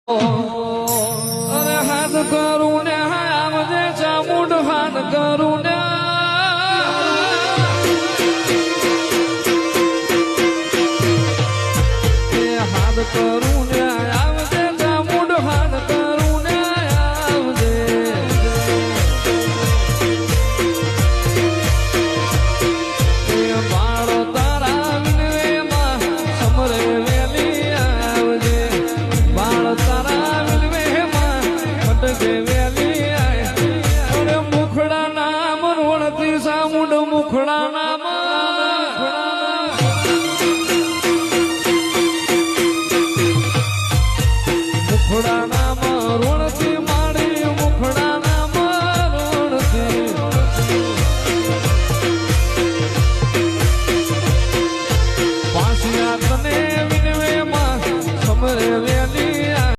અરે હાથ કરું ને આવજે ચામુંડ હાથ કરું ને હાથ કરું ને આવજે ચામુંડ હાથ કરું ને આવજે બાળ તારા વિનવેમાં સમરે વેલી આવજે બાળ તારા વિનવેમાં ફટકે વેલી અરે મુખડા નામ રોણતી સામુંડ મુખડા નામ મુખડા નામ રોણતી